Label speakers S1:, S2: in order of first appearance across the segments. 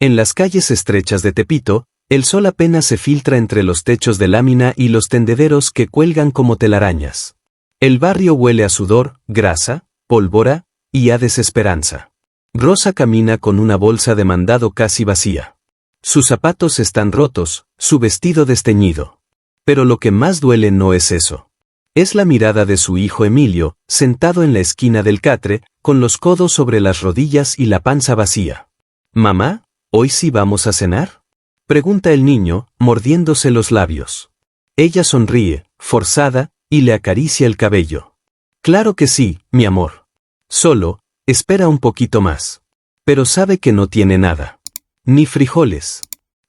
S1: En las calles estrechas de Tepito, el sol apenas se filtra entre los techos de lámina y los tendederos que cuelgan como telarañas. El barrio huele a sudor, grasa, pólvora y a desesperanza. Rosa camina con una bolsa de mandado casi vacía. Sus zapatos están rotos, su vestido desteñido. Pero lo que más duele no es eso. Es la mirada de su hijo Emilio, sentado en la esquina del catre, con los codos sobre las rodillas y la panza vacía. «Mamá, ¿hoy sí vamos a cenar?», pregunta el niño, mordiéndose los labios. Ella sonríe, forzada, y le acaricia el cabello. «Claro que sí, mi amor. Solo, espera un poquito más». Pero sabe que no tiene nada. Ni frijoles.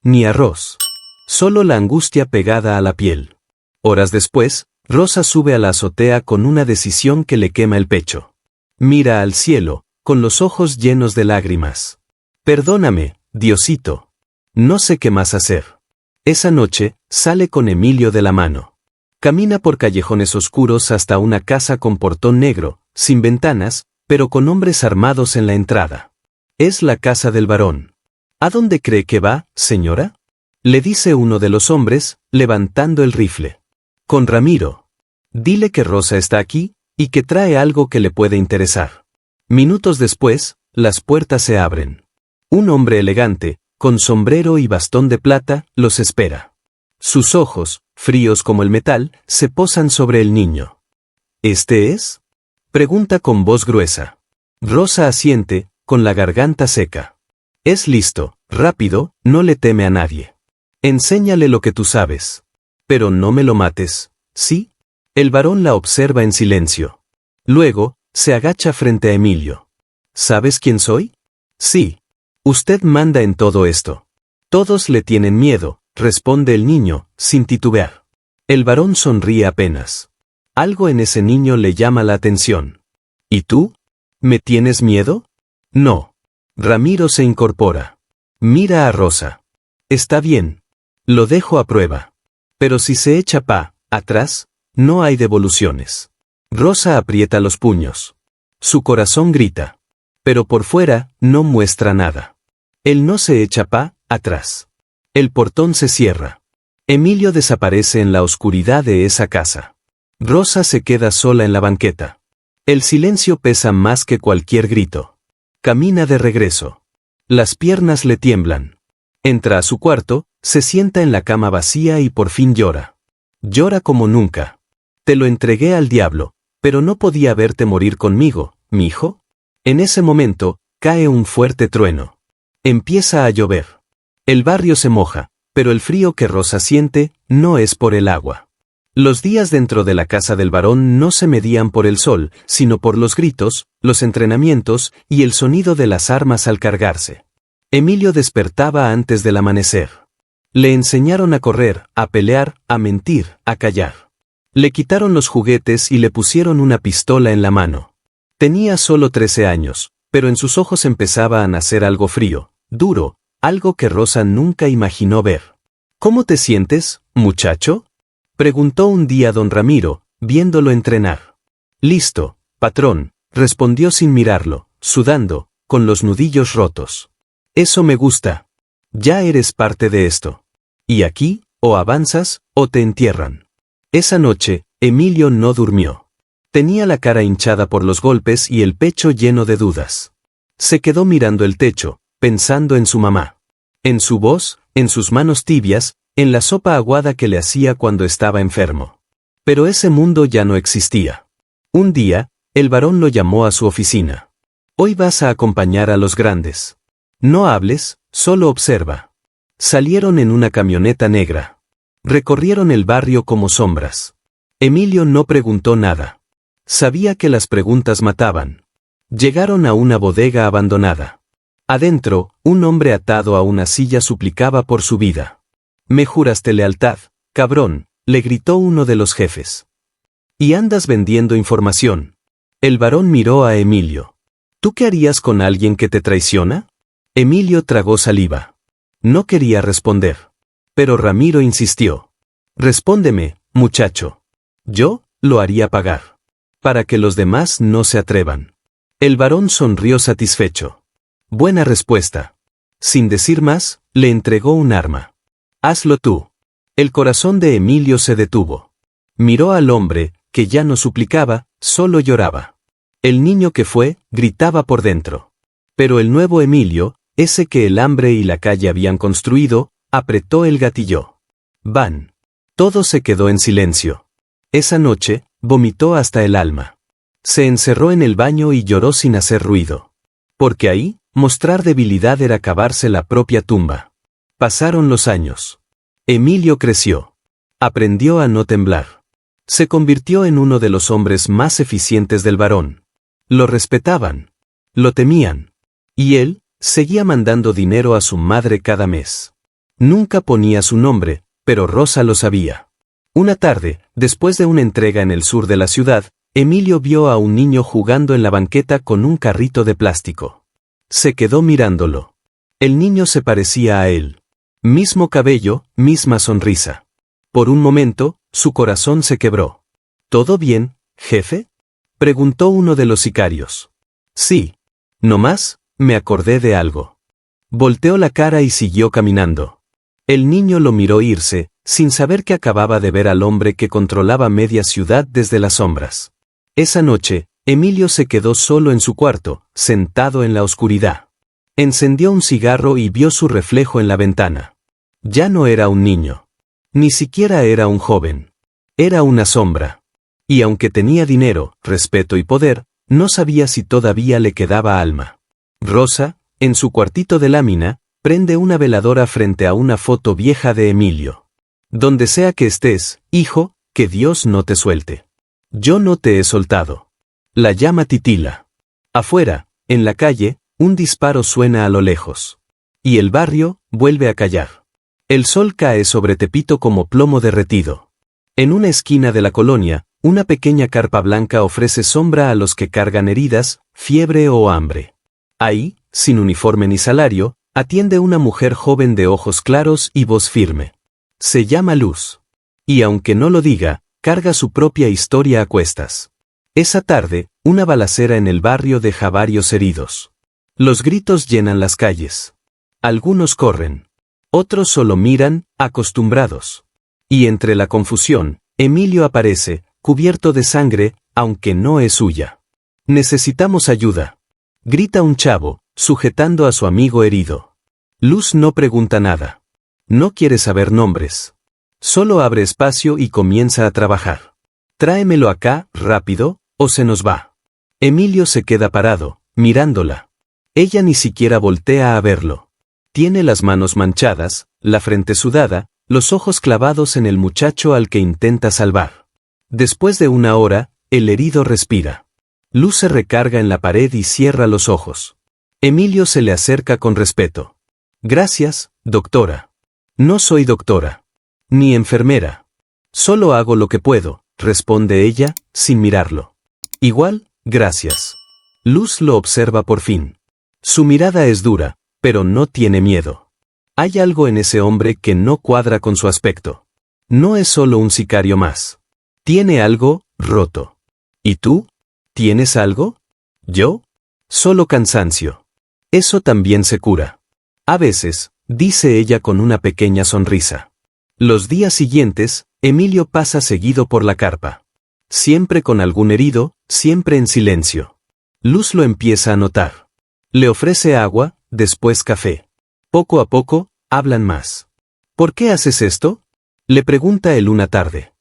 S1: Ni arroz. Solo la angustia pegada a la piel. Horas después, Rosa sube a la azotea con una decisión que le quema el pecho. Mira al cielo, con los ojos llenos de lágrimas. «Perdóname, Diosito. No sé qué más hacer». Esa noche, sale con Emilio de la mano. Camina por callejones oscuros hasta una casa con portón negro, sin ventanas, pero con hombres armados en la entrada. Es la casa del varón. «¿A dónde cree que va, señora?», le dice uno de los hombres, levantando el rifle. «Con Ramiro. Dile que Rosa está aquí, y que trae algo que le puede interesar». Minutos después, las puertas se abren. Un hombre elegante, con sombrero y bastón de plata, los espera. Sus ojos, fríos como el metal, se posan sobre el niño. «¿Este es?», pregunta con voz gruesa. Rosa asiente, con la garganta seca. Es listo, rápido, no le teme a nadie. «Enséñale lo que tú sabes. Pero no me lo mates, ¿sí?». El varón la observa en silencio. Luego, se agacha frente a Emilio. «¿Sabes quién soy?». «Sí. Usted manda en todo esto». «Todos le tienen miedo», responde el niño, sin titubear. El varón sonríe apenas. Algo en ese niño le llama la atención. «¿Y tú? ¿Me tienes miedo?». «No». Ramiro se incorpora. Mira a Rosa. «Está bien. Lo dejo a prueba. Pero si se echa atrás, no hay devoluciones». Rosa aprieta los puños. Su corazón grita. Pero por fuera, no muestra nada. Él no se echa atrás. El portón se cierra. Emilio desaparece en la oscuridad de esa casa. Rosa se queda sola en la banqueta. El silencio pesa más que cualquier grito. Camina de regreso. Las piernas le tiemblan. Entra a su cuarto, se sienta en la cama vacía y por fin llora. Llora como nunca. «Te lo entregué al diablo, pero no podía verte morir conmigo, mijo». En ese momento, cae un fuerte trueno. Empieza a llover. El barrio se moja, pero el frío que Rosa siente no es por el agua. Los días dentro de la casa del varón no se medían por el sol, sino por los gritos, los entrenamientos y el sonido de las armas al cargarse. Emilio despertaba antes del amanecer. Le enseñaron a correr, a pelear, a mentir, a callar. Le quitaron los juguetes y le pusieron una pistola en la mano. Tenía solo 13 años, pero en sus ojos empezaba a nacer algo frío, duro, algo que Rosa nunca imaginó ver. «¿Cómo te sientes, muchacho?», preguntó un día don Ramiro, viéndolo entrenar. «Listo, patrón», respondió sin mirarlo, sudando, con los nudillos rotos. «Eso me gusta. Ya eres parte de esto. Y aquí, o avanzas, o te entierran». Esa noche, Emilio no durmió. Tenía la cara hinchada por los golpes y el pecho lleno de dudas. Se quedó mirando el techo, pensando en su mamá. En su voz, en sus manos tibias, en la sopa aguada que le hacía cuando estaba enfermo. Pero ese mundo ya no existía. Un día, el varón lo llamó a su oficina. «Hoy vas a acompañar a los grandes. No hables, solo observa». Salieron en una camioneta negra. Recorrieron el barrio como sombras. Emilio no preguntó nada. Sabía que las preguntas mataban. Llegaron a una bodega abandonada. Adentro, un hombre atado a una silla suplicaba por su vida. «Me juraste lealtad, cabrón», le gritó uno de los jefes. «Y andas vendiendo información». El varón miró a Emilio. «¿Tú qué harías con alguien que te traiciona?». Emilio tragó saliva. No quería responder. Pero Ramiro insistió. «Respóndeme, muchacho. Yo lo haría pagar. Para que los demás no se atrevan». El varón sonrió satisfecho. «Buena respuesta. Sin decir más, le entregó un arma. Hazlo tú. El corazón de Emilio se detuvo. Miró al hombre, que ya no suplicaba, solo lloraba. El niño que fue, gritaba por dentro. Pero el nuevo Emilio, ese que el hambre y la calle habían construido, apretó el gatillo. Van. Todo se quedó en silencio. Esa noche, vomitó hasta el alma. Se encerró en el baño y lloró sin hacer ruido. Porque ahí, mostrar debilidad era cavarse la propia tumba. Pasaron los años. Emilio creció. Aprendió a no temblar. Se convirtió en uno de los hombres más eficientes del varón. Lo respetaban. Lo temían. Y él, seguía mandando dinero a su madre cada mes. Nunca ponía su nombre, pero Rosa lo sabía. Una tarde, después de una entrega en el sur de la ciudad, Emilio vio a un niño jugando en la banqueta con un carrito de plástico. Se quedó mirándolo. El niño se parecía a él. Mismo cabello, misma sonrisa. Por un momento, su corazón se quebró. ¿Todo bien, jefe?, preguntó uno de los sicarios. Sí. No más, me acordé de algo. Volteó la cara y siguió caminando. El niño lo miró irse, sin saber que acababa de ver al hombre que controlaba media ciudad desde las sombras. Esa noche, Emilio se quedó solo en su cuarto, sentado en la oscuridad. Encendió un cigarro y vio su reflejo en la ventana. Ya no era un niño. Ni siquiera era un joven. Era una sombra. Y aunque tenía dinero, respeto y poder, no sabía si todavía le quedaba alma. Rosa, en su cuartito de lámina, prende una veladora frente a una foto vieja de Emilio. Donde sea que estés, hijo, que Dios no te suelte. Yo no te he soltado. La llama titila. Afuera, en la calle, un disparo suena a lo lejos. Y el barrio vuelve a callar. El sol cae sobre Tepito como plomo derretido. En una esquina de la colonia, una pequeña carpa blanca ofrece sombra a los que cargan heridas, fiebre o hambre. Ahí, sin uniforme ni salario, atiende una mujer joven de ojos claros y voz firme. Se llama Luz. Y aunque no lo diga, carga su propia historia a cuestas. Esa tarde, una balacera en el barrio deja varios heridos. Los gritos llenan las calles. Algunos corren. Otros solo miran, acostumbrados. Y entre la confusión, Emilio aparece, cubierto de sangre, aunque no es suya. Necesitamos ayuda. Grita un chavo, sujetando a su amigo herido. Luz no pregunta nada. No quiere saber nombres. Solo abre espacio y comienza a trabajar. Tráemelo acá, rápido, o se nos va. Emilio se queda parado, mirándola. Ella ni siquiera voltea a verlo. Tiene las manos manchadas, la frente sudada, los ojos clavados en el muchacho al que intenta salvar. Después de una hora, el herido respira. Luz se recarga en la pared y cierra los ojos. Emilio se le acerca con respeto. Gracias, doctora. No soy doctora. Ni enfermera. Solo hago lo que puedo, responde ella, sin mirarlo. Igual, gracias. Luz lo observa por fin. Su mirada es dura, pero no tiene miedo. Hay algo en ese hombre que no cuadra con su aspecto. No es solo un sicario más. Tiene algo roto. ¿Y tú? ¿Tienes algo? ¿Yo? Solo cansancio. Eso también se cura. A veces, dice ella con una pequeña sonrisa. Los días siguientes, Emilio pasa seguido por la carpa. Siempre con algún herido, siempre en silencio. Luz lo empieza a notar. Le ofrece agua, después café. Poco a poco, hablan más. ¿Por qué haces esto?, le pregunta él una tarde.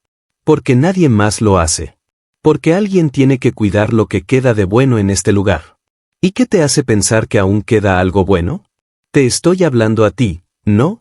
S1: Porque nadie más lo hace. Porque alguien tiene que cuidar lo que queda de bueno en este lugar. ¿Y qué te hace pensar que aún queda algo bueno? Te estoy hablando a ti, ¿no?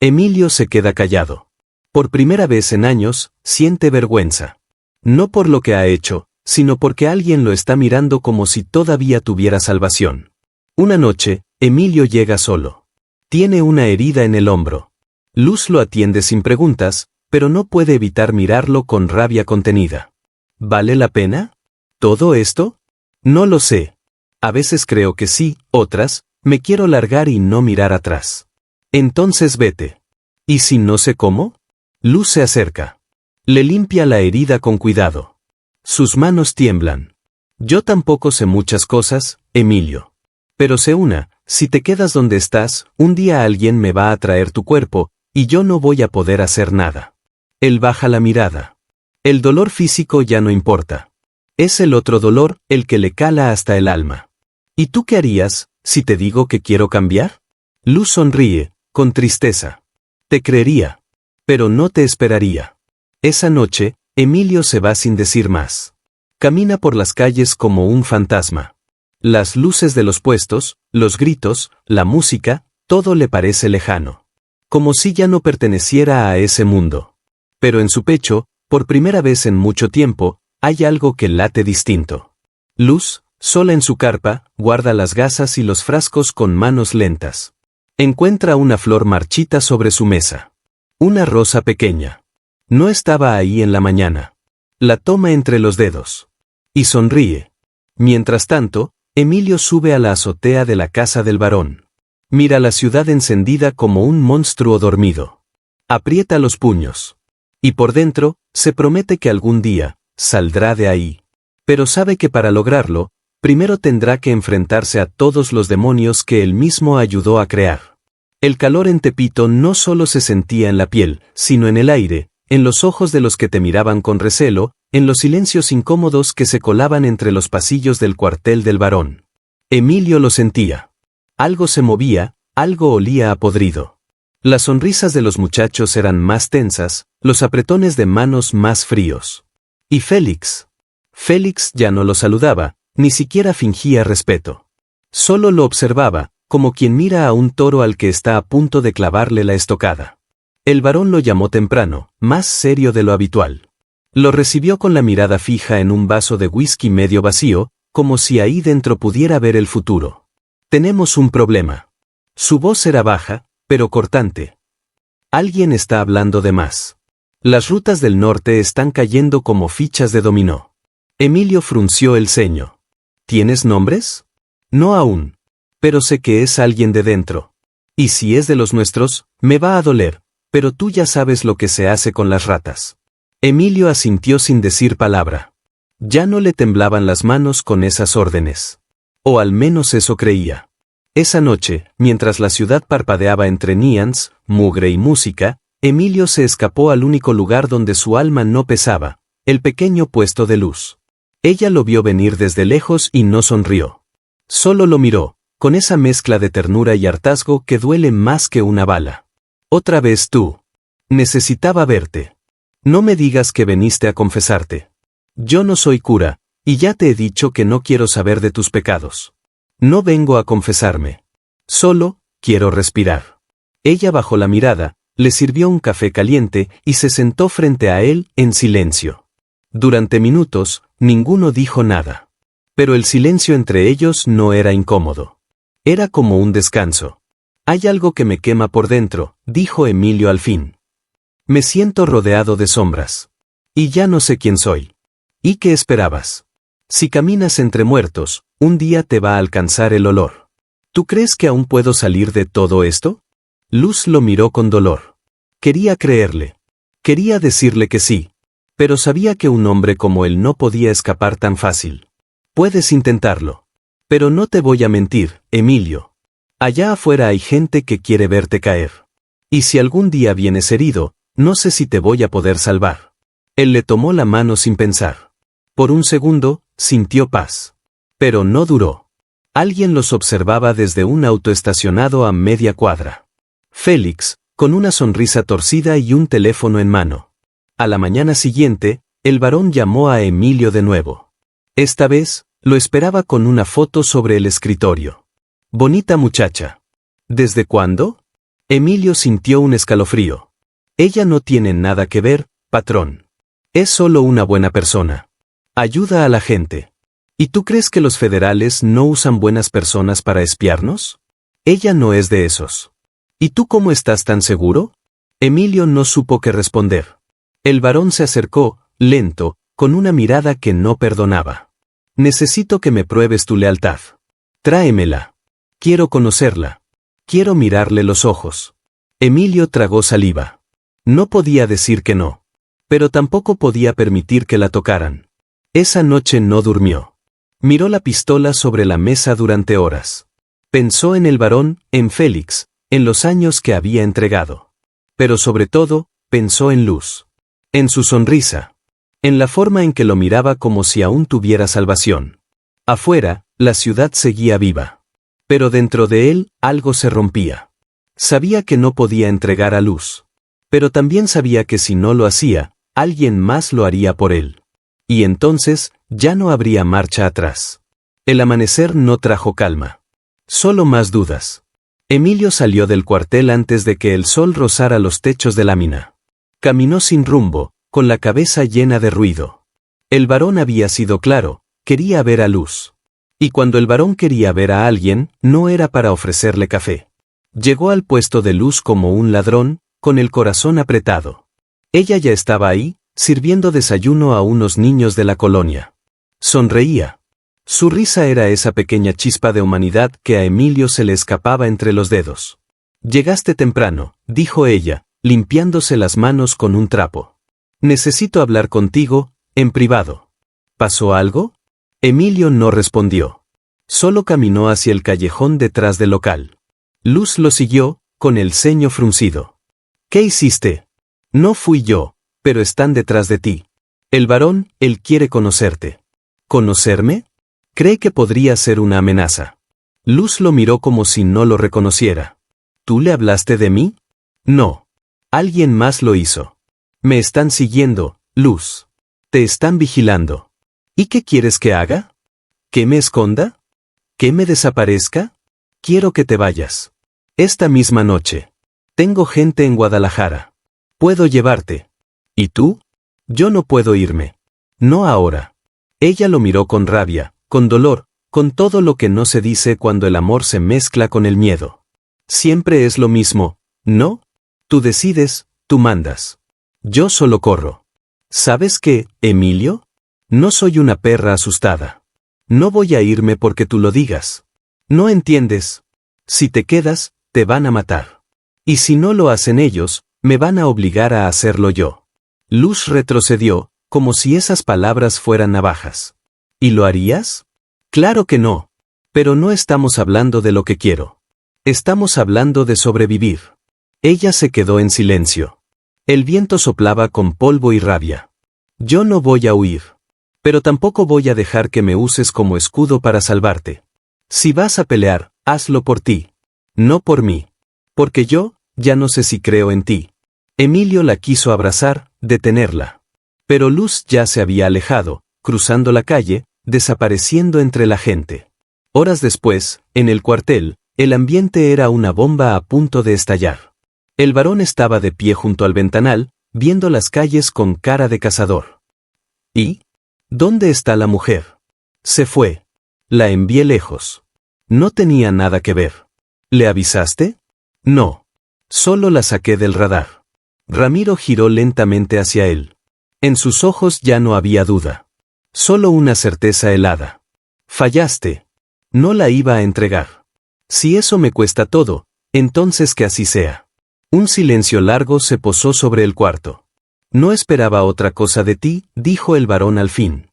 S1: Emilio se queda callado. Por primera vez en años, siente vergüenza. No por lo que ha hecho, sino porque alguien lo está mirando como si todavía tuviera salvación. Una noche, Emilio llega solo. Tiene una herida en el hombro. Luz lo atiende sin preguntas, pero no puede evitar mirarlo con rabia contenida. ¿Vale la pena? ¿Todo esto? No lo sé. A veces creo que sí, otras, me quiero largar y no mirar atrás. Entonces vete. ¿Y si no sé cómo? Luz se acerca. Le limpia la herida con cuidado. Sus manos tiemblan. Yo tampoco sé muchas cosas, Emilio. Pero sé una, si te quedas donde estás, un día alguien me va a traer tu cuerpo, y yo no voy a poder hacer nada. Él baja la mirada. El dolor físico ya no importa. Es el otro dolor, el que le cala hasta el alma. ¿Y tú qué harías, si te digo que quiero cambiar? Luz sonríe, con tristeza. Te creería. Pero no te esperaría. Esa noche, Emilio se va sin decir más. Camina por las calles como un fantasma. Las luces de los puestos, los gritos, la música, todo le parece lejano. Como si ya no perteneciera a ese mundo. Pero en su pecho, por primera vez en mucho tiempo, hay algo que late distinto. Luz, sola en su carpa, guarda las gasas y los frascos con manos lentas. Encuentra una flor marchita sobre su mesa. Una rosa pequeña. No estaba ahí en la mañana. La toma entre los dedos. Y sonríe. Mientras tanto, Emilio sube a la azotea de la casa del varón. Mira la ciudad encendida como un monstruo dormido. Aprieta los puños. Y por dentro, se promete que algún día, saldrá de ahí. Pero sabe que para lograrlo, primero tendrá que enfrentarse a todos los demonios que él mismo ayudó a crear. El calor en Tepito no solo se sentía en la piel, sino en el aire, en los ojos de los que te miraban con recelo, en los silencios incómodos que se colaban entre los pasillos del cuartel del varón. Emilio lo sentía. Algo se movía, algo olía a podrido. Las sonrisas de los muchachos eran más tensas, los apretones de manos más fríos. ¿Y Félix? Félix ya no lo saludaba, ni siquiera fingía respeto. Solo lo observaba, como quien mira a un toro al que está a punto de clavarle la estocada. El varón lo llamó temprano, más serio de lo habitual. Lo recibió con la mirada fija en un vaso de whisky medio vacío, como si ahí dentro pudiera ver el futuro. Tenemos un problema. Su voz era baja, pero cortante. Alguien está hablando de más. Las rutas del norte están cayendo como fichas de dominó. Emilio frunció el ceño. ¿Tienes nombres? No aún. Pero sé que es alguien de dentro. Y si es de los nuestros, me va a doler, pero tú ya sabes lo que se hace con las ratas. Emilio asintió sin decir palabra. Ya no le temblaban las manos con esas órdenes. O al menos eso creía. Esa noche, mientras la ciudad parpadeaba entre neons, mugre y música, Emilio se escapó al único lugar donde su alma no pesaba, el pequeño puesto de luz. Ella lo vio venir desde lejos y no sonrió. Solo lo miró, con esa mezcla de ternura y hartazgo que duele más que una bala. Otra vez tú. Necesitaba verte. No me digas que veniste a confesarte. Yo no soy cura, y ya te he dicho que no quiero saber de tus pecados. No vengo a confesarme. Solo, quiero respirar. Ella bajó la mirada, le sirvió un café caliente y se sentó frente a él en silencio. Durante minutos, ninguno dijo nada. Pero el silencio entre ellos no era incómodo. Era como un descanso. Hay algo que me quema por dentro, dijo Emilio al fin. Me siento rodeado de sombras. Y ya no sé quién soy. ¿Y qué esperabas? Si caminas entre muertos, un día te va a alcanzar el olor. ¿Tú crees que aún puedo salir de todo esto? Luz lo miró con dolor. Quería creerle. Quería decirle que sí. Pero sabía que un hombre como él no podía escapar tan fácil. Puedes intentarlo. Pero no te voy a mentir, Emilio. Allá afuera hay gente que quiere verte caer. Y si algún día vienes herido, no sé si te voy a poder salvar. Él le tomó la mano sin pensar. Por un segundo, sintió paz. Pero no duró. Alguien los observaba desde un auto estacionado a media cuadra. Félix, con una sonrisa torcida y un teléfono en mano. A la mañana siguiente, el varón llamó a Emilio de nuevo. Esta vez, lo esperaba con una foto sobre el escritorio. Bonita muchacha. ¿Desde cuándo? Emilio sintió un escalofrío. Ella no tiene nada que ver, patrón. Es solo una buena persona. Ayuda a la gente. ¿Y tú crees que los federales no usan buenas personas para espiarnos? Ella no es de esos. ¿Y tú cómo estás tan seguro? Emilio no supo qué responder. El varón se acercó, lento, con una mirada que no perdonaba. Necesito que me pruebes tu lealtad. Tráemela. Quiero conocerla. Quiero mirarle los ojos. Emilio tragó saliva. No podía decir que no. Pero tampoco podía permitir que la tocaran. Esa noche no durmió. Miró la pistola sobre la mesa durante horas. Pensó en el varón, en Félix, en los años que había entregado. Pero sobre todo, pensó en Luz. En su sonrisa. En la forma en que lo miraba como si aún tuviera salvación. Afuera, la ciudad seguía viva. Pero dentro de él, algo se rompía. Sabía que no podía entregar a Luz. Pero también sabía que si no lo hacía, alguien más lo haría por él. Y entonces, ya no habría marcha atrás. El amanecer no trajo calma. Solo más dudas. Emilio salió del cuartel antes de que el sol rozara los techos de lámina. Caminó sin rumbo, con la cabeza llena de ruido. El varón había sido claro, quería ver a Luz. Y cuando el varón quería ver a alguien, no era para ofrecerle café. Llegó al puesto de Luz como un ladrón, con el corazón apretado. Ella ya estaba ahí, sirviendo desayuno a unos niños de la colonia. Sonreía. Su risa era esa pequeña chispa de humanidad que a Emilio se le escapaba entre los dedos. «Llegaste temprano», dijo ella, limpiándose las manos con un trapo. «Necesito hablar contigo, en privado». ¿Pasó algo? Emilio no respondió. Solo caminó hacia el callejón detrás del local. Luz lo siguió, con el ceño fruncido. «¿Qué hiciste?» «No fui yo, pero están detrás de ti. El varón, él quiere conocerte». ¿Conocerme? Cree que podría ser una amenaza. Luz lo miró como si no lo reconociera. ¿Tú le hablaste de mí? No. Alguien más lo hizo. Me están siguiendo, Luz. Te están vigilando. ¿Y qué quieres que haga? ¿Que me esconda? ¿Que me desaparezca? Quiero que te vayas. Esta misma noche. Tengo gente en Guadalajara. Puedo llevarte. ¿Y tú? Yo no puedo irme. No ahora. Ella lo miró con rabia, con dolor, con todo lo que no se dice cuando el amor se mezcla con el miedo. Siempre es lo mismo, ¿no? Tú decides, tú mandas. Yo solo corro. ¿Sabes qué, Emilio? No soy una perra asustada. No voy a irme porque tú lo digas. ¿No entiendes? Si te quedas, te van a matar. Y si no lo hacen ellos, me van a obligar a hacerlo yo. Luz retrocedió, como si esas palabras fueran navajas. ¿Y lo harías? Claro que no. Pero no estamos hablando de lo que quiero. Estamos hablando de sobrevivir. Ella se quedó en silencio. El viento soplaba con polvo y rabia. Yo no voy a huir. Pero tampoco voy a dejar que me uses como escudo para salvarte. Si vas a pelear, hazlo por ti. No por mí. Porque yo, ya no sé si creo en ti. Emilio la quiso abrazar, detenerla. Pero Luz ya se había alejado, cruzando la calle, desapareciendo entre la gente. Horas después, en el cuartel, el ambiente era una bomba a punto de estallar. El varón estaba de pie junto al ventanal, viendo las calles con cara de cazador. ¿Y? ¿Dónde está la mujer? Se fue. La envié lejos. No tenía nada que ver. ¿Le avisaste? No. Solo la saqué del radar. Ramiro giró lentamente hacia él. En sus ojos ya no había duda. Solo una certeza helada. Fallaste. No la iba a entregar. Si eso me cuesta todo, entonces que así sea. Un silencio largo se posó sobre el cuarto. No esperaba otra cosa de ti, dijo el varón al fin.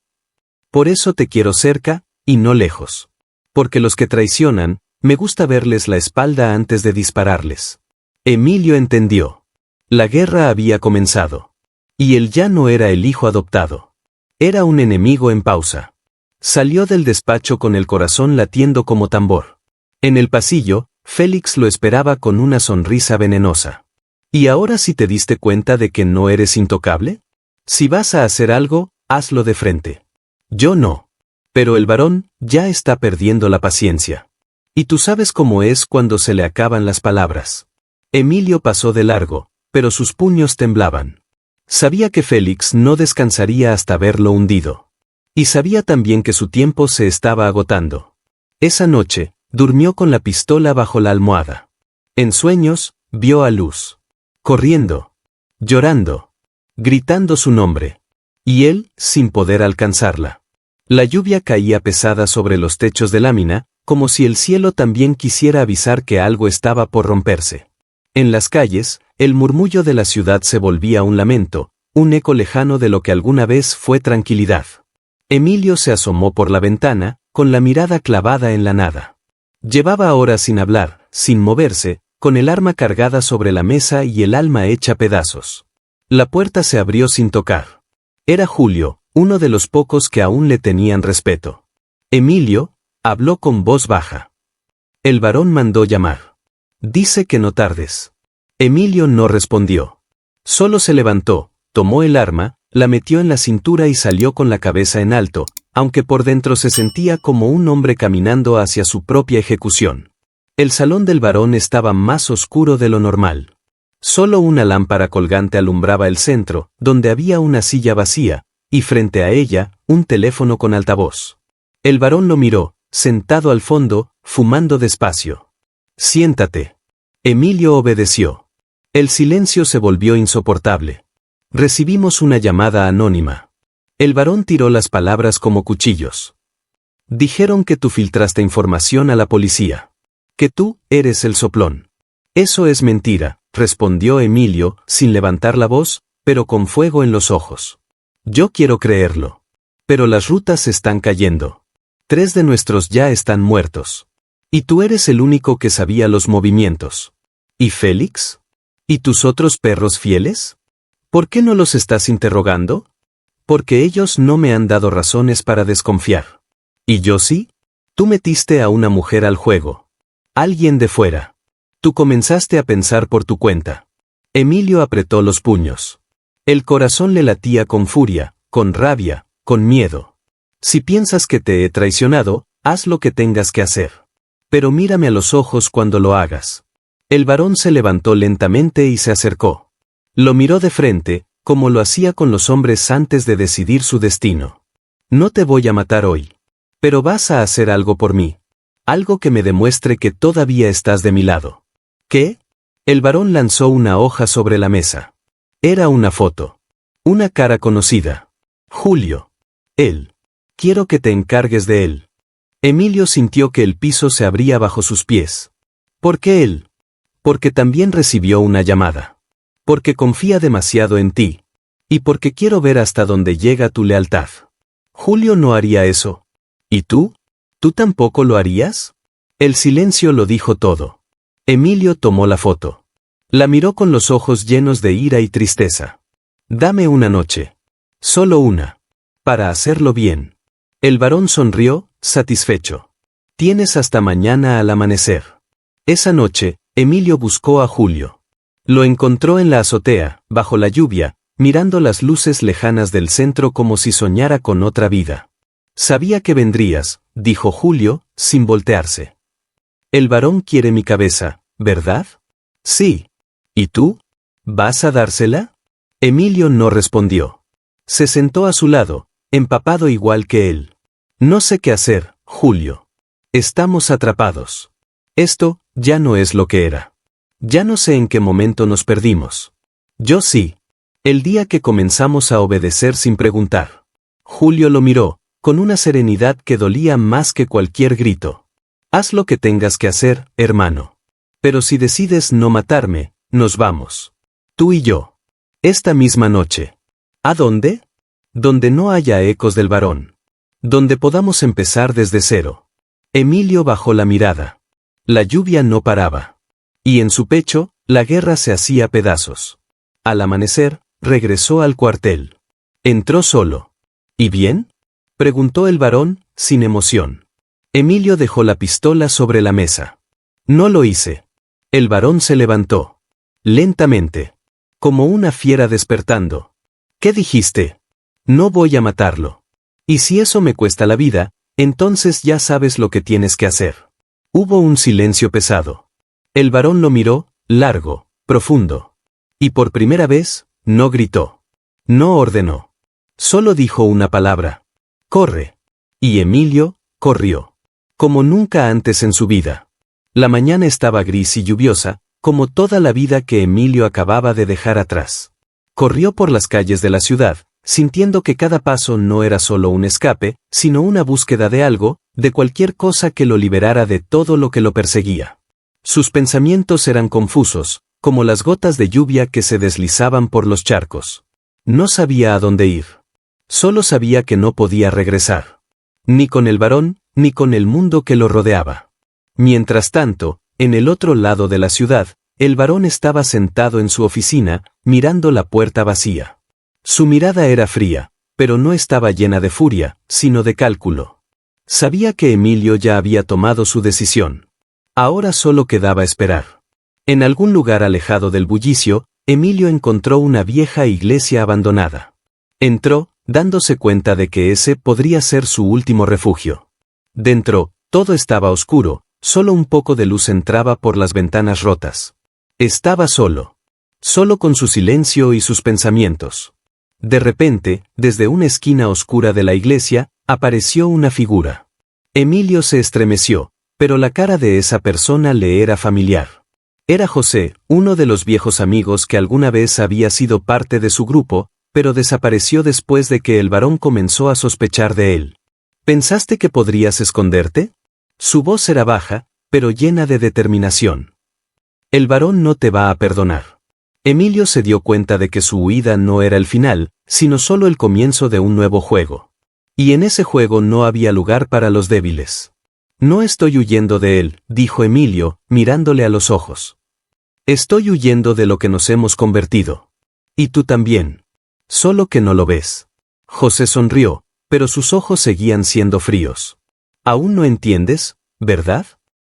S1: Por eso te quiero cerca, y no lejos. Porque los que traicionan, me gusta verles la espalda antes de dispararles. Emilio entendió. La guerra había comenzado. Y él ya no era el hijo adoptado. Era un enemigo en pausa. Salió del despacho con el corazón latiendo como tambor. En el pasillo, Félix lo esperaba con una sonrisa venenosa. ¿Y ahora sí te diste cuenta de que no eres intocable? Si vas a hacer algo, hazlo de frente. Yo no. Pero el varón ya está perdiendo la paciencia. Y tú sabes cómo es cuando se le acaban las palabras. Emilio pasó de largo, pero sus puños temblaban. Sabía que Félix no descansaría hasta verlo hundido. Y sabía también que su tiempo se estaba agotando. Esa noche, durmió con la pistola bajo la almohada. En sueños, vio a Luz. Corriendo. Llorando. Gritando su nombre. Y él, sin poder alcanzarla. La lluvia caía pesada sobre los techos de lámina, como si el cielo también quisiera avisar que algo estaba por romperse. En las calles, el murmullo de la ciudad se volvía un lamento, un eco lejano de lo que alguna vez fue tranquilidad. Emilio se asomó por la ventana, con la mirada clavada en la nada. Llevaba horas sin hablar, sin moverse, con el arma cargada sobre la mesa y el alma hecha pedazos. La puerta se abrió sin tocar. Era Julio, uno de los pocos que aún le tenían respeto. Emilio, habló con voz baja. El varón mandó llamar. Dice que no tardes. Emilio no respondió. Solo se levantó, tomó el arma, la metió en la cintura y salió con la cabeza en alto, aunque por dentro se sentía como un hombre caminando hacia su propia ejecución. El salón del varón estaba más oscuro de lo normal. Solo una lámpara colgante alumbraba el centro, donde había una silla vacía, y frente a ella, un teléfono con altavoz. El varón lo miró, sentado al fondo, fumando despacio. Siéntate. Emilio obedeció. El silencio se volvió insoportable. Recibimos una llamada anónima. El varón tiró las palabras como cuchillos. Dijeron que tú filtraste información a la policía. Que tú eres el soplón. Eso es mentira, respondió Emilio, sin levantar la voz, pero con fuego en los ojos. Yo quiero creerlo. Pero las rutas están cayendo. 3 de nuestros ya están muertos. Y tú eres el único que sabía los movimientos. ¿Y Félix? ¿Y tus otros perros fieles? ¿Por qué no los estás interrogando? Porque ellos no me han dado razones para desconfiar. ¿Y yo sí? Tú metiste a una mujer al juego. Alguien de fuera. Tú comenzaste a pensar por tu cuenta. Emilio apretó los puños. El corazón le latía con furia, con rabia, con miedo. Si piensas que te he traicionado, haz lo que tengas que hacer. Pero mírame a los ojos cuando lo hagas. El varón se levantó lentamente y se acercó. Lo miró de frente, como lo hacía con los hombres antes de decidir su destino. No te voy a matar hoy. Pero vas a hacer algo por mí. Algo que me demuestre que todavía estás de mi lado. ¿Qué? El varón lanzó una hoja sobre la mesa. Era una foto. Una cara conocida. Julio. Él. Quiero que te encargues de él. Emilio sintió que el piso se abría bajo sus pies. ¿Por qué él? Porque también recibió una llamada. Porque confía demasiado en ti. Y porque quiero ver hasta dónde llega tu lealtad. Julio no haría eso. ¿Y tú? ¿Tú tampoco lo harías? El silencio lo dijo todo. Emilio tomó la foto. La miró con los ojos llenos de ira y tristeza. Dame una noche. Solo una. Para hacerlo bien. El varón sonrió, satisfecho. Tienes hasta mañana al amanecer. Esa noche, Emilio buscó a Julio. Lo encontró en la azotea, bajo la lluvia, mirando las luces lejanas del centro como si soñara con otra vida. Sabía que vendrías, dijo Julio, sin voltearse. El varón quiere mi cabeza, ¿verdad? Sí. ¿Y tú? ¿Vas a dársela? Emilio no respondió. Se sentó a su lado, empapado igual que él. No sé qué hacer, Julio. Estamos atrapados. Esto ya no es lo que era. Ya no sé en qué momento nos perdimos. Yo sí. El día que comenzamos a obedecer sin preguntar. Julio lo miró, con una serenidad que dolía más que cualquier grito. Haz lo que tengas que hacer, hermano. Pero si decides no matarme, nos vamos. Tú y yo. Esta misma noche. ¿A dónde? Donde no haya ecos del varón. Donde podamos empezar desde cero. Emilio bajó la mirada. La lluvia no paraba. Y en su pecho, la guerra se hacía pedazos. Al amanecer, regresó al cuartel. Entró solo. ¿Y bien? Preguntó el varón, sin emoción. Emilio dejó la pistola sobre la mesa. No lo hice. El varón se levantó. Lentamente. Como una fiera despertando. ¿Qué dijiste? No voy a matarlo. Y si eso me cuesta la vida, entonces ya sabes lo que tienes que hacer. Hubo un silencio pesado. El varón lo miró, largo, profundo. Y por primera vez, no gritó. No ordenó. Solo dijo una palabra. Corre. Y Emilio, corrió. Como nunca antes en su vida. La mañana estaba gris y lluviosa, como toda la vida que Emilio acababa de dejar atrás. Corrió por las calles de la ciudad, sintiendo que cada paso no era solo un escape, sino una búsqueda de algo, de cualquier cosa que lo liberara de todo lo que lo perseguía. Sus pensamientos eran confusos, como las gotas de lluvia que se deslizaban por los charcos. No sabía a dónde ir. Solo sabía que no podía regresar. Ni con el varón, ni con el mundo que lo rodeaba. Mientras tanto, en el otro lado de la ciudad, el varón estaba sentado en su oficina, mirando la puerta vacía. Su mirada era fría, pero no estaba llena de furia, sino de cálculo. Sabía que Emilio ya había tomado su decisión. Ahora solo quedaba esperar. En algún lugar alejado del bullicio, Emilio encontró una vieja iglesia abandonada. Entró, dándose cuenta de que ese podría ser su último refugio. Dentro, todo estaba oscuro, solo un poco de luz entraba por las ventanas rotas. Estaba solo. Solo con su silencio y sus pensamientos. De repente, desde una esquina oscura de la iglesia, apareció una figura. Emilio se estremeció, pero la cara de esa persona le era familiar. Era José, uno de los viejos amigos que alguna vez había sido parte de su grupo, pero desapareció después de que el varón comenzó a sospechar de él. ¿Pensaste que podrías esconderte? Su voz era baja, pero llena de determinación. El varón no te va a perdonar. Emilio se dio cuenta de que su huida no era el final, sino solo el comienzo de un nuevo juego. Y en ese juego no había lugar para los débiles. No estoy huyendo de él, dijo Emilio, mirándole a los ojos. Estoy huyendo de lo que nos hemos convertido. Y tú también. Solo que no lo ves. José sonrió, pero sus ojos seguían siendo fríos. ¿Aún no entiendes, verdad?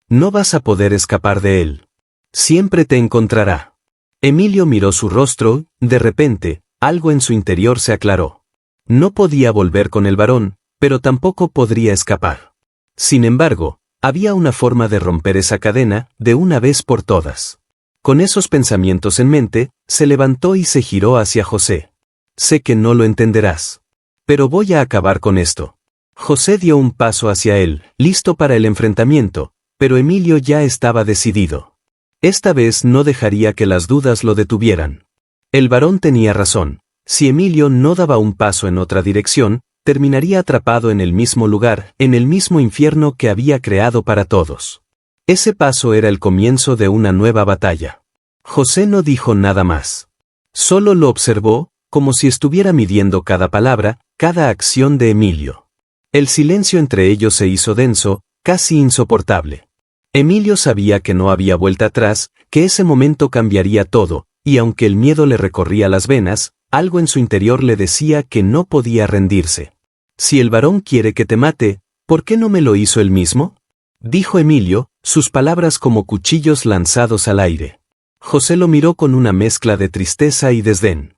S1: No vas a poder escapar de él. Siempre te encontrará. Emilio miró su rostro, de repente, algo en su interior se aclaró. No podía volver con el varón, pero tampoco podría escapar. Sin embargo, había una forma de romper esa cadena, de una vez por todas. Con esos pensamientos en mente, se levantó y se giró hacia José. Sé que no lo entenderás. Pero voy a acabar con esto. José dio un paso hacia él, listo para el enfrentamiento, pero Emilio ya estaba decidido. Esta vez no dejaría que las dudas lo detuvieran. El varón tenía razón. Si Emilio no daba un paso en otra dirección, terminaría atrapado en el mismo lugar, en el mismo infierno que había creado para todos. Ese paso era el comienzo de una nueva batalla. José no dijo nada más. Solo lo observó, como si estuviera midiendo cada palabra, cada acción de Emilio. El silencio entre ellos se hizo denso, casi insoportable. Emilio sabía que no había vuelta atrás, que ese momento cambiaría todo, y aunque el miedo le recorría las venas, algo en su interior le decía que no podía rendirse. Si el varón quiere que te mate, ¿por qué no me lo hizo él mismo? Dijo Emilio, sus palabras como cuchillos lanzados al aire. José lo miró con una mezcla de tristeza y desdén.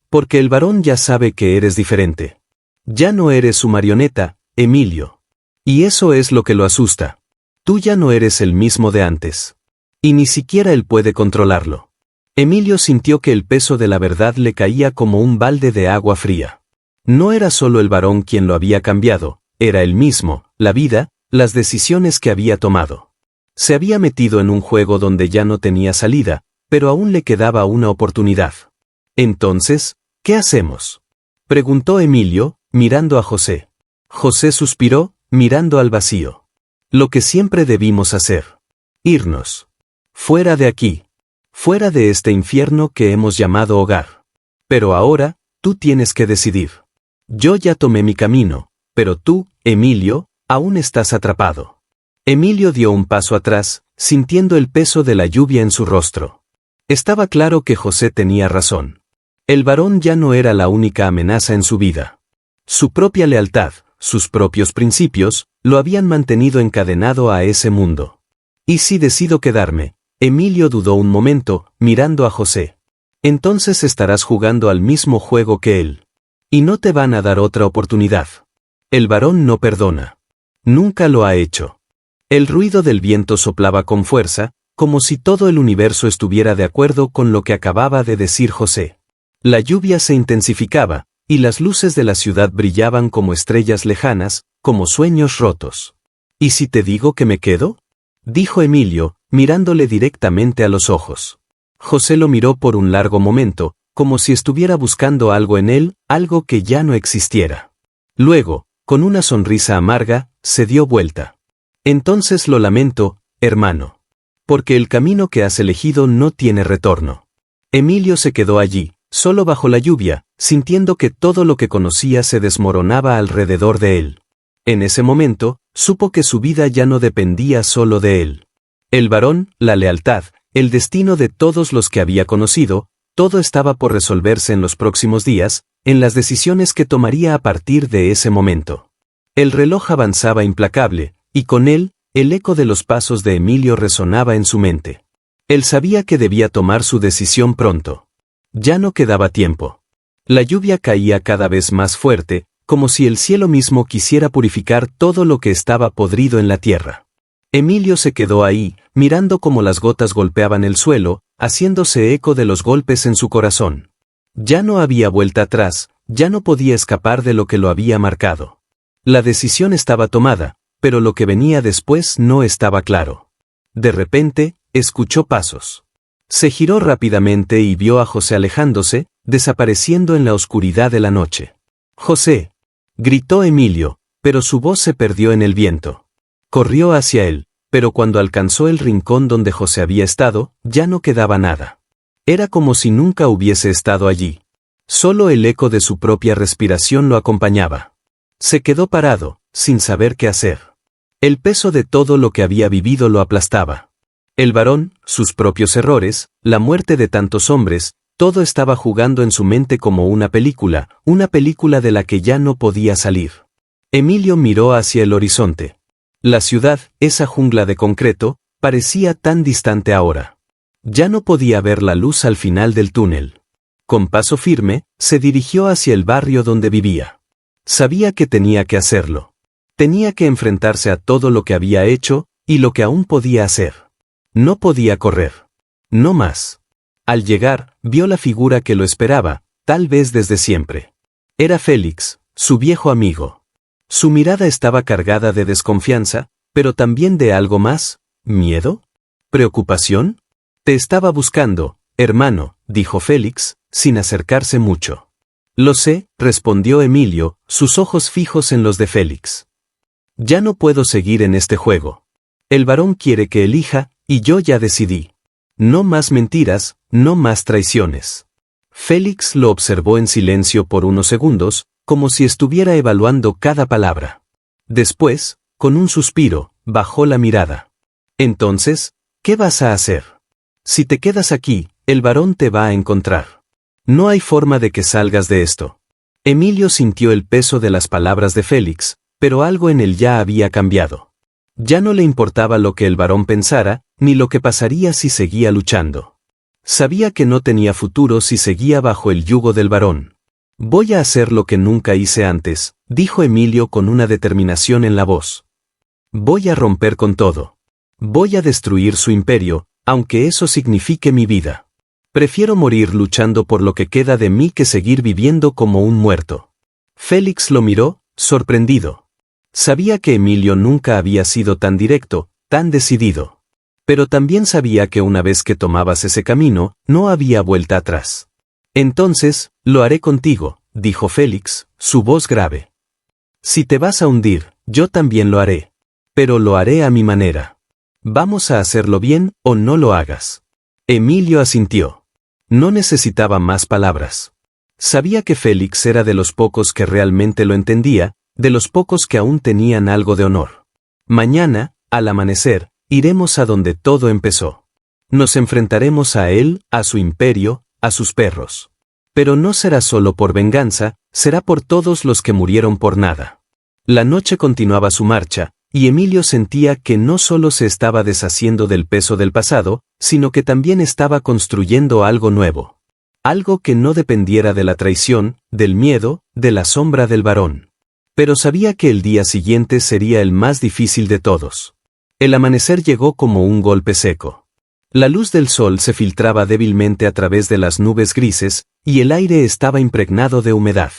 S1: Porque el varón ya sabe que eres diferente. Ya no eres su marioneta, Emilio. Y eso es lo que lo asusta. Tú ya no eres el mismo de antes. Y ni siquiera él puede controlarlo. Emilio sintió que el peso de la verdad le caía como un balde de agua fría. No era solo el varón quien lo había cambiado, era él mismo, la vida, las decisiones que había tomado. Se había metido en un juego donde ya no tenía salida, pero aún le quedaba una oportunidad. Entonces, ¿qué hacemos? Preguntó Emilio, mirando a José. José suspiró, mirando al vacío. Lo que siempre debimos hacer. Irnos. Fuera de aquí. Fuera de este infierno que hemos llamado hogar. Pero ahora, tú tienes que decidir. Yo ya tomé mi camino, pero tú, Emilio, aún estás atrapado. Emilio dio un paso atrás, sintiendo el peso de la lluvia en su rostro. Estaba claro que José tenía razón. El varón ya no era la única amenaza en su vida. Su propia lealtad, sus propios principios, lo habían mantenido encadenado a ese mundo. ¿Y si decido quedarme? Emilio dudó un momento, mirando a José. Entonces estarás jugando al mismo juego que él. Y no te van a dar otra oportunidad. El varón no perdona. Nunca lo ha hecho. El ruido del viento soplaba con fuerza, como si todo el universo estuviera de acuerdo con lo que acababa de decir José. La lluvia se intensificaba, y las luces de la ciudad brillaban como estrellas lejanas, como sueños rotos. ¿Y si te digo que me quedo? Dijo Emilio, mirándole directamente a los ojos. José lo miró por un largo momento, como si estuviera buscando algo en él, algo que ya no existiera. Luego, con una sonrisa amarga, se dio vuelta. Entonces lo lamento, hermano. Porque el camino que has elegido no tiene retorno. Emilio se quedó allí, solo bajo la lluvia, sintiendo que todo lo que conocía se desmoronaba alrededor de él. En ese momento, Supo que su vida ya no dependía solo de él. El varón, la lealtad, el destino de todos los que había conocido, todo estaba por resolverse en los próximos días, en las decisiones que tomaría a partir de ese momento. El reloj avanzaba implacable, y con él, el eco de los pasos de Emilio resonaba en su mente. Él sabía que debía tomar su decisión pronto. Ya no quedaba tiempo. La lluvia caía cada vez más fuerte, como si el cielo mismo quisiera purificar todo lo que estaba podrido en la tierra. Emilio se quedó ahí, mirando cómo las gotas golpeaban el suelo, haciéndose eco de los golpes en su corazón. Ya no había vuelta atrás, ya no podía escapar de lo que lo había marcado. La decisión estaba tomada, pero lo que venía después no estaba claro. De repente, escuchó pasos. Se giró rápidamente y vio a José alejándose, desapareciendo en la oscuridad de la noche. «José», gritó Emilio, pero su voz se perdió en el viento. Corrió hacia él, pero cuando alcanzó el rincón donde José había estado, ya no quedaba nada. Era como si nunca hubiese estado allí. Solo el eco de su propia respiración lo acompañaba. Se quedó parado, sin saber qué hacer. El peso de todo lo que había vivido lo aplastaba. El varón, sus propios errores, la muerte de tantos hombres, todo estaba jugando en su mente como una película de la que ya no podía salir. Emilio miró hacia el horizonte. La ciudad, esa jungla de concreto, parecía tan distante ahora. Ya no podía ver la luz al final del túnel. Con paso firme, se dirigió hacia el barrio donde vivía. Sabía que tenía que hacerlo. Tenía que enfrentarse a todo lo que había hecho, y lo que aún podía hacer. No podía correr. No más. Al llegar, vio la figura que lo esperaba, tal vez desde siempre. Era Félix, su viejo amigo. Su mirada estaba cargada de desconfianza, pero también de algo más. ¿Miedo? ¿Preocupación? Te estaba buscando, hermano, dijo Félix, sin acercarse mucho. Lo sé, respondió Emilio, sus ojos fijos en los de Félix. Ya no puedo seguir en este juego. El varón quiere que elija, y yo ya decidí. No más mentiras, no más traiciones. Félix lo observó en silencio por unos segundos, como si estuviera evaluando cada palabra. Después, con un suspiro, bajó la mirada. Entonces, ¿qué vas a hacer? Si te quedas aquí, el varón te va a encontrar. No hay forma de que salgas de esto. Emilio sintió el peso de las palabras de Félix, pero algo en él ya había cambiado. Ya no le importaba lo que el varón pensara, ni lo que pasaría si seguía luchando. Sabía que no tenía futuro si seguía bajo el yugo del varón. Voy a hacer lo que nunca hice antes, dijo Emilio con una determinación en la voz. Voy a romper con todo. Voy a destruir su imperio, aunque eso signifique mi vida. Prefiero morir luchando por lo que queda de mí que seguir viviendo como un muerto. Félix lo miró, sorprendido. Sabía que Emilio nunca había sido tan directo, tan decidido. Pero también sabía que una vez que tomabas ese camino, no había vuelta atrás. Entonces, lo haré contigo, dijo Félix, su voz grave. Si te vas a hundir, yo también lo haré. Pero lo haré a mi manera. Vamos a hacerlo bien, o no lo hagas. Emilio asintió. No necesitaba más palabras. Sabía que Félix era de los pocos que realmente lo entendía, de los pocos que aún tenían algo de honor. Mañana, al amanecer, iremos a donde todo empezó. Nos enfrentaremos a él, a su imperio, a sus perros. Pero no será solo por venganza, será por todos los que murieron por nada. La noche continuaba su marcha, y Emilio sentía que no solo se estaba deshaciendo del peso del pasado, sino que también estaba construyendo algo nuevo. Algo que no dependiera de la traición, del miedo, de la sombra del varón. Pero sabía que el día siguiente sería el más difícil de todos. El amanecer llegó como un golpe seco. La luz del sol se filtraba débilmente a través de las nubes grises, y el aire estaba impregnado de humedad.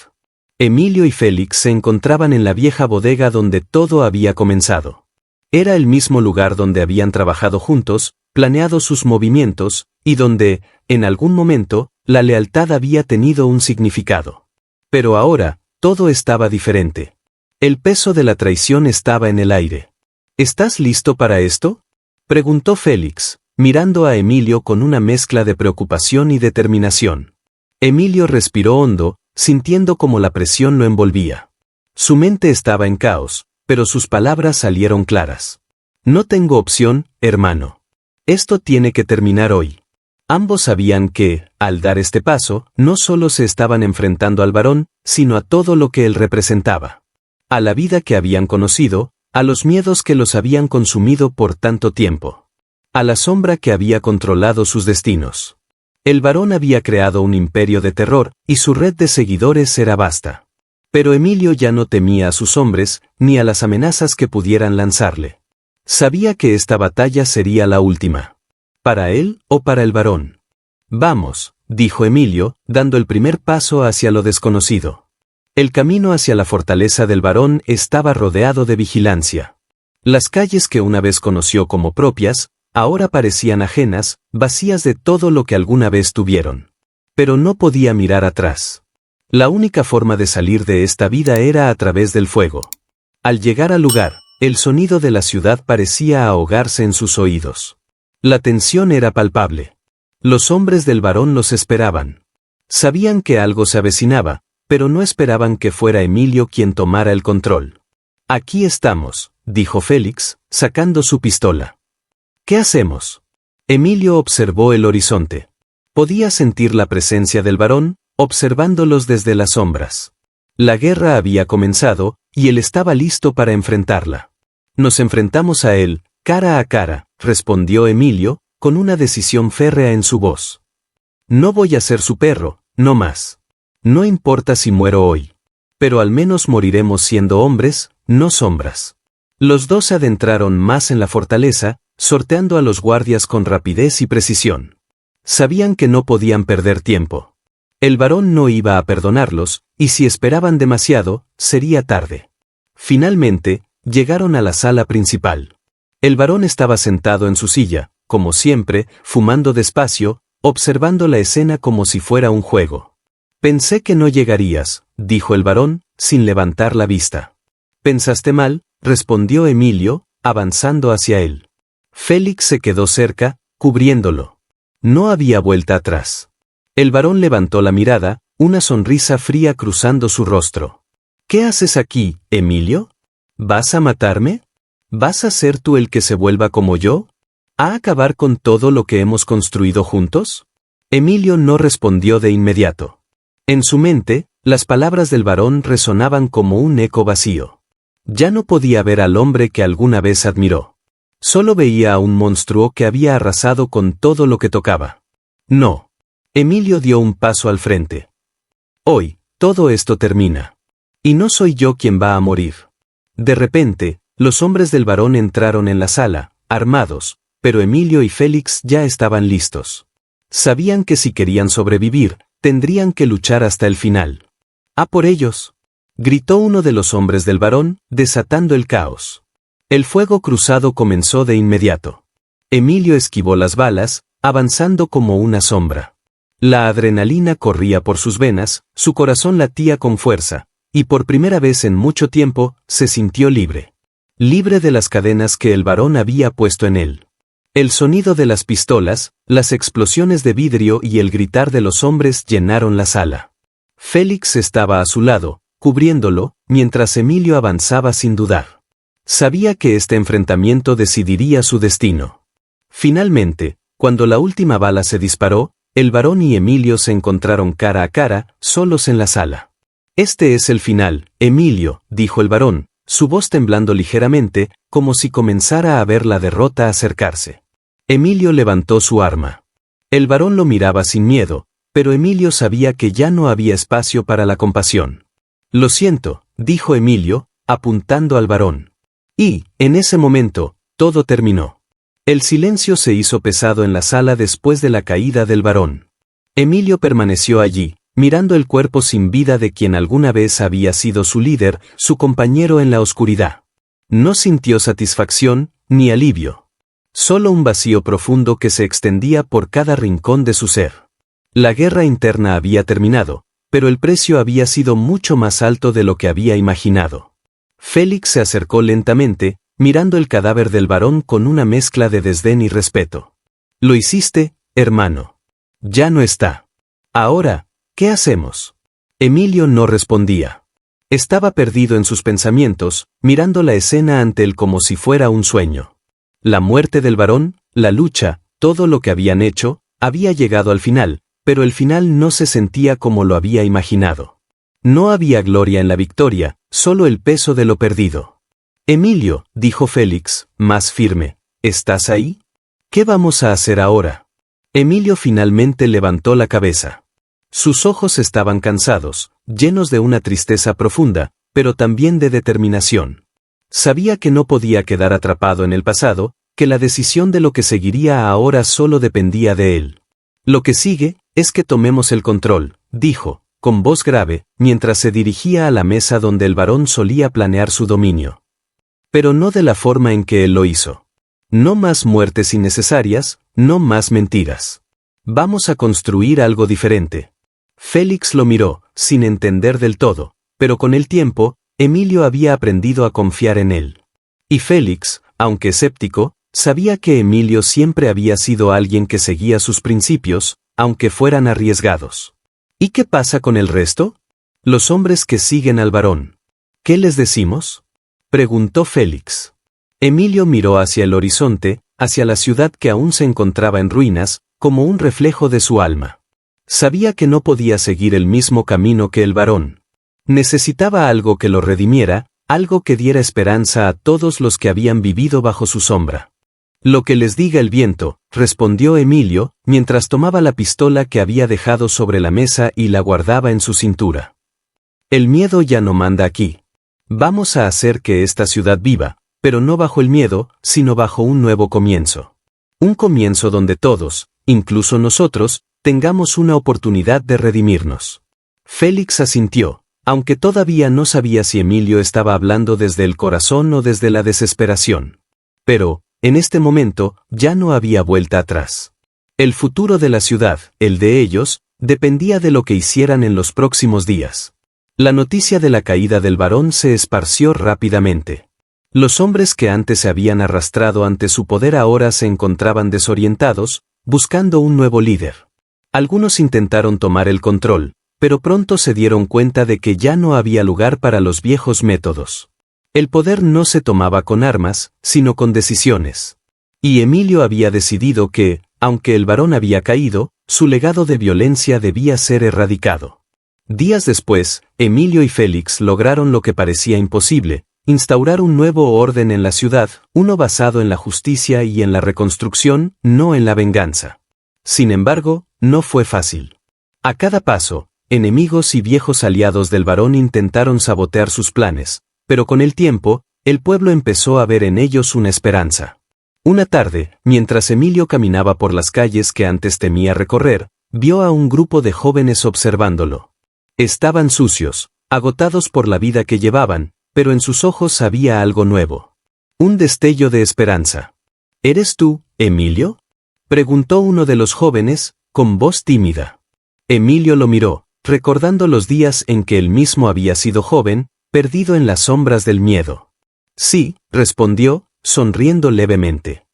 S1: Emilio y Félix se encontraban en la vieja bodega donde todo había comenzado. Era el mismo lugar donde habían trabajado juntos, planeado sus movimientos, y donde, en algún momento, la lealtad había tenido un significado. Pero ahora, todo estaba diferente. El peso de la traición estaba en el aire. ¿Estás listo para esto?, preguntó Félix, mirando a Emilio con una mezcla de preocupación y determinación. Emilio respiró hondo, sintiendo como la presión lo envolvía. Su mente estaba en caos, pero sus palabras salieron claras. No tengo opción, hermano. Esto tiene que terminar hoy. Ambos sabían que, al dar este paso, no solo se estaban enfrentando al varón, sino a todo lo que él representaba. A la vida que habían conocido, a los miedos que los habían consumido por tanto tiempo. A la sombra que había controlado sus destinos. El varón había creado un imperio de terror, y su red de seguidores era vasta. Pero Emilio ya no temía a sus hombres, ni a las amenazas que pudieran lanzarle. Sabía que esta batalla sería la última. ¿Para él o para el varón? Vamos, dijo Emilio, dando el primer paso hacia lo desconocido. El camino hacia la fortaleza del varón estaba rodeado de vigilancia. Las calles que una vez conoció como propias, ahora parecían ajenas, vacías de todo lo que alguna vez tuvieron. Pero no podía mirar atrás. La única forma de salir de esta vida era a través del fuego. Al llegar al lugar, el sonido de la ciudad parecía ahogarse en sus oídos. La tensión era palpable. Los hombres del varón los esperaban. Sabían que algo se avecinaba, pero no esperaban que fuera Emilio quien tomara el control. Aquí estamos, dijo Félix, sacando su pistola. ¿Qué hacemos? Emilio observó el horizonte. Podía sentir la presencia del varón, observándolos desde las sombras. La guerra había comenzado, y él estaba listo para enfrentarla. Nos enfrentamos a él, cara a cara, respondió Emilio, con una decisión férrea en su voz. No voy a ser su perro, no más. No importa si muero hoy. Pero al menos moriremos siendo hombres, no sombras. Los dos se adentraron más en la fortaleza, sorteando a los guardias con rapidez y precisión. Sabían que no podían perder tiempo. El varón no iba a perdonarlos, y si esperaban demasiado, sería tarde. Finalmente, llegaron a la sala principal. El varón estaba sentado en su silla, como siempre, fumando despacio, observando la escena como si fuera un juego. Pensé que no llegarías, dijo el varón, sin levantar la vista. Pensaste mal, respondió Emilio, avanzando hacia él. Félix se quedó cerca, cubriéndolo. No había vuelta atrás. El varón levantó la mirada, una sonrisa fría cruzando su rostro. ¿Qué haces aquí, Emilio? ¿Vas a matarme? ¿Vas a ser tú el que se vuelva como yo? ¿A acabar con todo lo que hemos construido juntos? Emilio no respondió de inmediato. En su mente, las palabras del varón resonaban como un eco vacío. Ya no podía ver al hombre que alguna vez admiró. Solo veía a un monstruo que había arrasado con todo lo que tocaba. No. Emilio dio un paso al frente. Hoy, todo esto termina. Y no soy yo quien va a morir. De repente, los hombres del varón entraron en la sala, armados, pero Emilio y Félix ya estaban listos. Sabían que si querían sobrevivir, tendrían que luchar hasta el final. ¡A por ellos! Gritó uno de los hombres del varón, desatando el caos. El fuego cruzado comenzó de inmediato. Emilio esquivó las balas, avanzando como una sombra. La adrenalina corría por sus venas, su corazón latía con fuerza, y por primera vez en mucho tiempo, se sintió libre. Libre de las cadenas que el varón había puesto en él. El sonido de las pistolas, las explosiones de vidrio y el gritar de los hombres llenaron la sala. Félix estaba a su lado, cubriéndolo, mientras Emilio avanzaba sin dudar. Sabía que este enfrentamiento decidiría su destino. Finalmente, cuando la última bala se disparó, el varón y Emilio se encontraron cara a cara, solos en la sala. Este es el final, Emilio, dijo el varón, su voz temblando ligeramente, como si comenzara a ver la derrota acercarse. Emilio levantó su arma. El varón lo miraba sin miedo, pero Emilio sabía que ya no había espacio para la compasión. Lo siento, dijo Emilio, apuntando al varón. Y, en ese momento, todo terminó. El silencio se hizo pesado en la sala después de la caída del varón. Emilio permaneció allí, mirando el cuerpo sin vida de quien alguna vez había sido su líder, su compañero en la oscuridad. No sintió satisfacción, ni alivio. Solo un vacío profundo que se extendía por cada rincón de su ser. La guerra interna había terminado, pero el precio había sido mucho más alto de lo que había imaginado. Félix se acercó lentamente, mirando el cadáver del varón con una mezcla de desdén y respeto. Lo hiciste, hermano. Ya no está. Ahora, ¿qué hacemos? Emilio no respondía. Estaba perdido en sus pensamientos, mirando la escena ante él como si fuera un sueño. La muerte del varón, la lucha, todo lo que habían hecho, había llegado al final, pero el final no se sentía como lo había imaginado. No había gloria en la victoria, solo el peso de lo perdido. Emilio, dijo Félix, más firme, ¿estás ahí? ¿Qué vamos a hacer ahora? Emilio finalmente levantó la cabeza. Sus ojos estaban cansados, llenos de una tristeza profunda, pero también de determinación. Sabía que no podía quedar atrapado en el pasado, que la decisión de lo que seguiría ahora solo dependía de él. Lo que sigue es que tomemos el control, dijo, con voz grave, mientras se dirigía a la mesa donde el varón solía planear su dominio. Pero no de la forma en que él lo hizo. No más muertes innecesarias, no más mentiras. Vamos a construir algo diferente. Félix lo miró, sin entender del todo, pero con el tiempo, Emilio había aprendido a confiar en él. Y Félix, aunque escéptico, sabía que Emilio siempre había sido alguien que seguía sus principios, aunque fueran arriesgados. ¿Y qué pasa con el resto? Los hombres que siguen al varón. ¿Qué les decimos? Preguntó Félix. Emilio miró hacia el horizonte, hacia la ciudad que aún se encontraba en ruinas, como un reflejo de su alma. Sabía que no podía seguir el mismo camino que el varón. Necesitaba algo que lo redimiera, algo que diera esperanza a todos los que habían vivido bajo su sombra. Lo que les diga el viento, respondió Emilio, mientras tomaba la pistola que había dejado sobre la mesa y la guardaba en su cintura. El miedo ya no manda aquí. Vamos a hacer que esta ciudad viva, pero no bajo el miedo, sino bajo un nuevo comienzo. Un comienzo donde todos, incluso nosotros, tengamos una oportunidad de redimirnos. Félix asintió, aunque todavía no sabía si Emilio estaba hablando desde el corazón o desde la desesperación. Pero, en este momento, ya no había vuelta atrás. El futuro de la ciudad, el de ellos, dependía de lo que hicieran en los próximos días. La noticia de la caída del varón se esparció rápidamente. Los hombres que antes se habían arrastrado ante su poder ahora se encontraban desorientados, buscando un nuevo líder. Algunos intentaron tomar el control, pero pronto se dieron cuenta de que ya no había lugar para los viejos métodos. El poder no se tomaba con armas, sino con decisiones. Y Emilio había decidido que, aunque el varón había caído, su legado de violencia debía ser erradicado. Días después, Emilio y Félix lograron lo que parecía imposible, instaurar un nuevo orden en la ciudad, uno basado en la justicia y en la reconstrucción, no en la venganza. Sin embargo, no fue fácil. A cada paso, enemigos y viejos aliados del varón intentaron sabotear sus planes, pero con el tiempo, el pueblo empezó a ver en ellos una esperanza. Una tarde, mientras Emilio caminaba por las calles que antes temía recorrer, vio a un grupo de jóvenes observándolo. Estaban sucios, agotados por la vida que llevaban, pero en sus ojos había algo nuevo. Un destello de esperanza. ¿Eres tú, Emilio?, preguntó uno de los jóvenes, con voz tímida. Emilio lo miró, recordando los días en que él mismo había sido joven, perdido en las sombras del miedo. Sí, respondió, sonriendo levemente.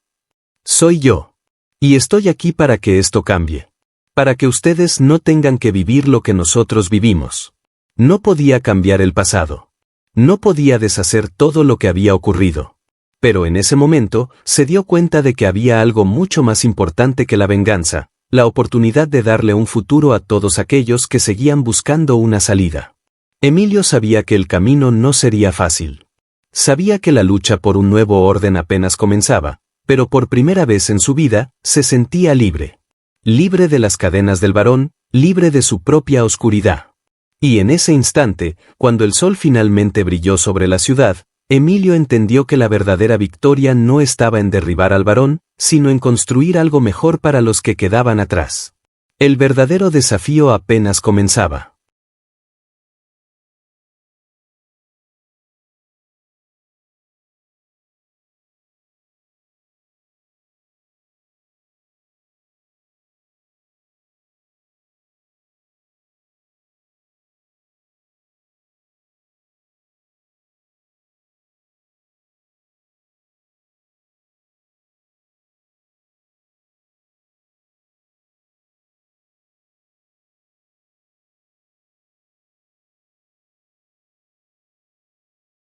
S1: Soy yo. Y estoy aquí para que esto cambie. Para que ustedes no tengan que vivir lo que nosotros vivimos. No podía cambiar el pasado. No podía deshacer todo lo que había ocurrido. Pero en ese momento, se dio cuenta de que había algo mucho más importante que la venganza, la oportunidad de darle un futuro a todos aquellos que seguían buscando una salida. Emilio sabía que el camino no sería fácil. Sabía que la lucha por un nuevo orden apenas comenzaba, pero por primera vez en su vida, se sentía libre. Libre de las cadenas del varón, libre de su propia oscuridad. Y en ese instante, cuando el sol finalmente brilló sobre la ciudad, Emilio entendió que la verdadera victoria no estaba en derribar al varón, sino en construir algo mejor para los que quedaban atrás. El verdadero desafío apenas comenzaba.